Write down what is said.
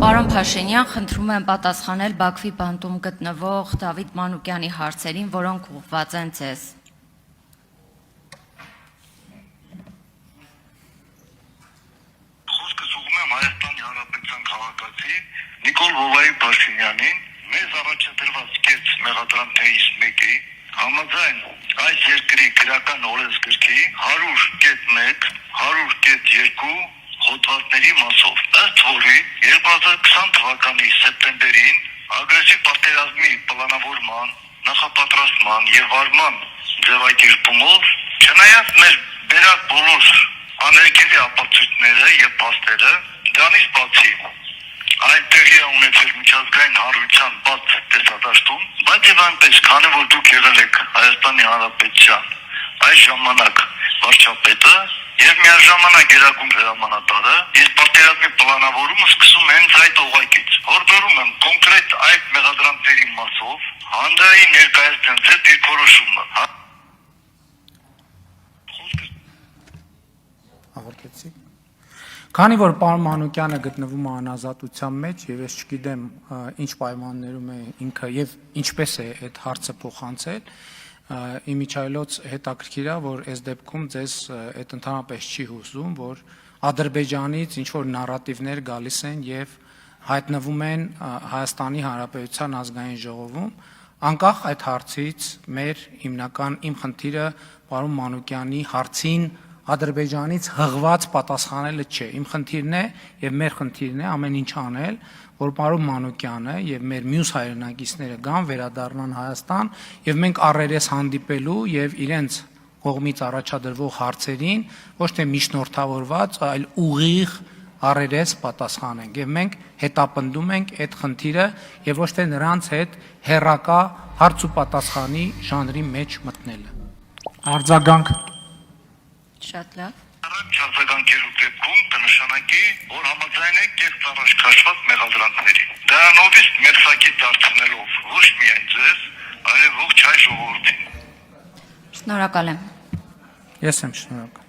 Պարոն Փաշինյան, խնդրում եմ պատասխանել Բաքվի բանտում գտնվող Դավիթ Մանուկյանի հարցերին, որոնք ուղղված են ձեզ։ Խոսքս ուղղում եմ Հայաստանի Հանրապետության քաղաքացի Նիկոլ Վովայի Փաշինյանին, մեզ առաջադրված կեց մեղադրանքներից մեկի համաձայն այս երկրի քրեական օրենսգրքի 100.1, 100.2 հոդվածների մասով, ըստ որի 2020 թվականի սեպտեմբերին ագրեսիվ պատերազմի պլանավորման, նախապատրաստման եւ վարման ձևակերպումով, չնայած մեր բերած բոլոր աներկելի ապացույցները եւ փաստերը, դրանից բացի այնտեղի է ունեցել միջազգային հանրության բաց տեսադաշտում, բայց եւ այնպես, քանի որ դուք եղել եք Հայաստանի Հանրապետության այս ժամանակ վարչապետը եւ միաժամանակ գերագույն հրամանատարը, իսկ պատերազմի պլանավորումը սկսում է հենց այդ օղակից։ Հորդորում եմ կոնկրետ այդ մեղադրանքների մասով հանրային ներկայացնել ձեր դիրքորոշումը։ Աղորդեցի։ Քանի որ պարոն Մանուկյանը գտնվում է անազատության մեջ եւ ես չգիտեմ ինչ պայմաններում է ինքը եւ ինչպես է այդ հարցը փոխանցել, իմիջայլոց հետաքրքիր է, որ այս դեպքում ձեզ այդ ընդհանրապես չի հուզում, որ Ադրբեջանից ինչ որ նարատիվներ գալիս են եւ հայտնվում են Հայաստանի Հանրապետության ազգային ժողովում, անկախ այդ հարցից մեր հիմնական իմ խնդիրը պարոն Մանուկյանի հարցին Ադրբեջանից հղված պատասխանելը չէ, իմ խնդիրն է եւ մեր խնդիրն է ամեն ինչ անել, որ պարոն Մանուկյանը եւ մեր մյուս հայրենակիցները գան վերադառնան Հայաստան եւ մենք առերես հանդիպելու եւ իրենց կողմից առաջադրվող հարցերին ոչ թե միջնորդավորված, այլ ուղիղ առերես պատասխանենք եւ մենք հետապնդում ենք այդ խնդիրը եւ ոչ թե նրանց հետ հերրակա հարց ու պատասխանի ժանրի մեջ մտնելը։ Արձագանք Շատ լավ։ Առաջ արձագանքելու դեպքում կնշանակի, որ համաձայն եք եւ առաջ քաշված մեղադրանքների։ Դրանովից մերսակի դարձնելով ոչ միայն ձեզ, այլև ողջ հայ ժողովրդին։ Շնորհակալ եմ։ Ես եմ շնորհակալ։